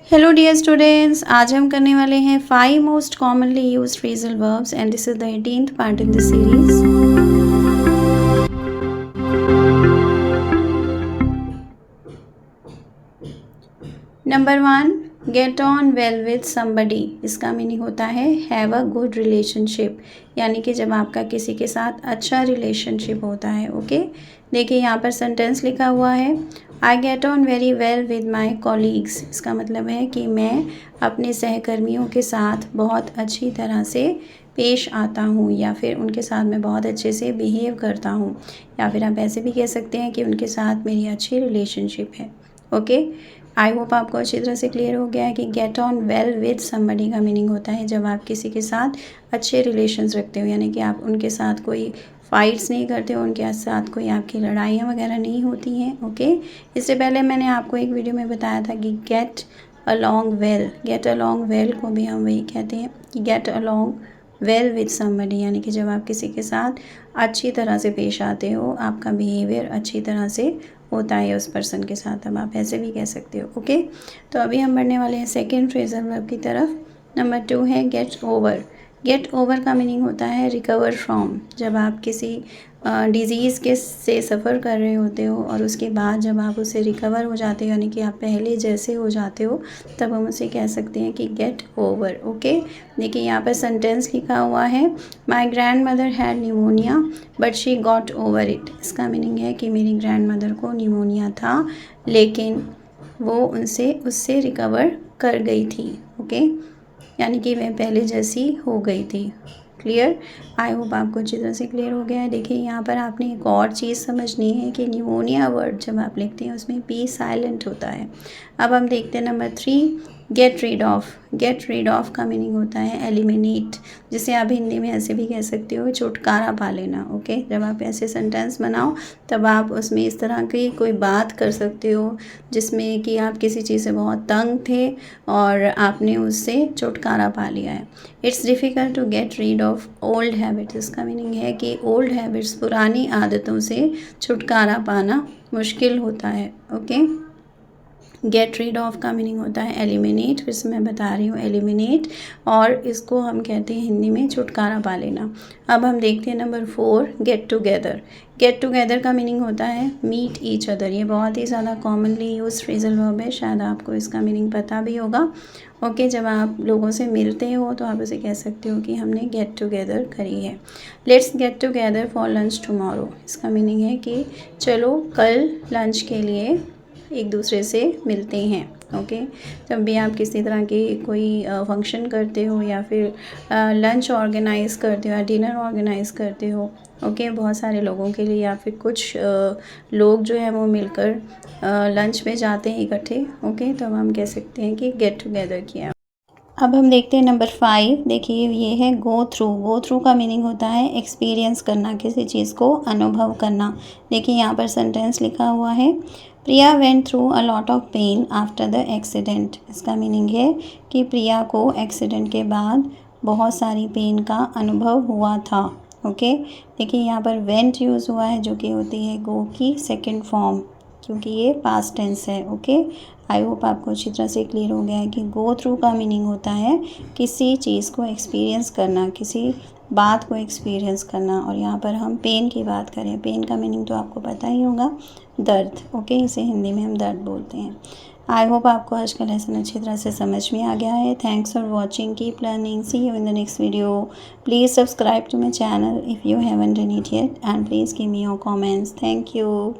Hello dear students, आज हम करने वाले हैं 5 most commonly used phrasal verbs and this is the 18th part in this series. Number 1, get on well with somebody. इसका meaning होता है हैव अ गुड रिलेशनशिप, यानी कि जब आपका किसी के साथ अच्छा रिलेशनशिप होता है। ओके, देखिए यहाँ पर सेंटेंस लिखा हुआ है I get on very well with my colleagues. इसका मतलब है कि मैं अपने सहकर्मियों के साथ बहुत अच्छी तरह से पेश आता हूँ, या फिर उनके साथ मैं बहुत अच्छे से बिहेव करता हूँ, या फिर आप ऐसे भी कह सकते हैं कि उनके साथ मेरी अच्छी रिलेशनशिप है। ओके, आई होप आपको अच्छी तरह से क्लियर हो गया है कि get on well with somebody का मीनिंग होता है जब आप किसी के साथ अच्छे रिलेशंस रखते हो, यानी कि आप उनके साथ कोई फाइट्स नहीं करते हो, उनके साथ कोई आपकी लड़ाइयाँ वगैरह नहीं होती हैं। ओके, इससे पहले मैंने आपको एक वीडियो में बताया था कि get along well, get along well को भी हम वही कहते हैं कि get along well with somebody, यानी कि जब आप किसी के साथ अच्छी तरह से पेश आते हो, आपका बिहेवियर अच्छी तरह से होता है उस पर्सन के साथ, अब आप ऐसे भी कह सकते हो। ओके, तो अभी हम बढ़ने वाले हैं सेकेंड फ्रेजल वर्ब की तरफ। नंबर 2 है गेट ओवर। गेट ओवर का मीनिंग होता है रिकवर फ्रॉम। जब आप किसी डिज़ीज़ के से सफ़र कर रहे होते हो और उसके बाद जब आप उससे रिकवर हो जाते हो, यानी कि आप पहले जैसे हो जाते हो, तब हम उसे कह सकते हैं कि गेट ओवर। ओके, देखिए यहाँ पर सेंटेंस लिखा हुआ है my grand mother had pneumonia but she got over it. इसका मीनिंग है कि मेरी ग्रैंड मदर को निमोनिया था, लेकिन वो उससे रिकवर कर गई थी। ओके, यानी कि वह पहले जैसी हो गई थी। क्लियर? आई होप आपको अच्छी तरह से क्लियर हो गया है। देखिए यहाँ पर आपने एक और चीज़ समझनी है कि निमोनिया वर्ड जब आप लिखते हैं उसमें पी साइलेंट होता है। अब हम देखते हैं number 3, gate rid of. Gate rid of का मीनिंग होता है एलिमिनेट, जिसे आप हिंदी में ऐसे भी कह सकते हो छुटकारा पा लेना। ओके, जब आप ऐसे सेंटेंस बनाओ तब आप उसमें इस तरह की कोई बात कर सकते हो जिसमें कि आप किसी चीज़ से बहुत तंग थे और आपने उससे छुटकारा पा लिया है। It's difficult to get rid of old habits. इसका मीनिंग है कि ओल्ड हैबिट्स, पुरानी आदतों से छुटकारा पाना मुश्किल होता है। ओके, गेट रीड ऑफ का मीनिंग होता है एलिमिनेट, फिर से मैं बता रही हूँ एलिमिनेट, और इसको हम कहते हैं हिंदी में छुटकारा पा लेना। अब हम देखते हैं number 4, get together. Get together का मीनिंग होता है मीट ईच अदर। ये बहुत ही ज़्यादा कॉमनली यूज फ्रेजल वर्ब है, शायद आपको इसका मीनिंग पता भी होगा। ओके, जब आप लोगों से मिलते हो तो आप उसे कह सकते हो कि हमने गेट टुगेदर करी है। Let's get together for lunch tomorrow. इसका मीनिंग है कि चलो कल लंच के लिए एक दूसरे से मिलते हैं। ओके, जब भी आप किसी तरह की कोई फंक्शन करते हो या फिर लंच ऑर्गेनाइज़ करते हो या डिनर ऑर्गेनाइज़ करते हो, ओके, बहुत सारे लोगों के लिए, या फिर कुछ लोग जो हैं वो मिलकर लंच में जाते हैं इकट्ठे। ओके, तो हम कह सकते हैं कि गेट टुगेदर किया। अब हम देखते हैं नंबर 5। देखिए ये है गो थ्रू। गो थ्रू का मीनिंग होता है एक्सपीरियंस करना, किसी चीज़ को अनुभव करना। देखिए यहाँ पर सेंटेंस लिखा हुआ है Priya went through a lot of pain after the accident. इसका मीनिंग है कि प्रिया को एक्सीडेंट के बाद बहुत सारी पेन का अनुभव हुआ था। ओके, देखिए यहाँ पर वेंट यूज़ हुआ है जो कि होती है गो की सेकेंड फॉर्म, क्योंकि ये पास्ट टेंस है। ओके, आई होप आपको अच्छी तरह से क्लियर हो गया है कि गो थ्रू का मीनिंग होता है किसी चीज़ को एक्सपीरियंस करना, किसी बात को एक्सपीरियंस करना। और यहाँ पर हम पेन की बात करें, पेन का मीनिंग तो आपको पता ही होगा, दर्द। ओके, इसे हिंदी में हम दर्द बोलते हैं। आई होप आपको आज का लेसन अच्छी तरह से समझ में आ गया है। Thanks for watching, keep learning, see you in the next video. Please subscribe to my channel if you haven't done it yet, and please give me your comments. Thank you.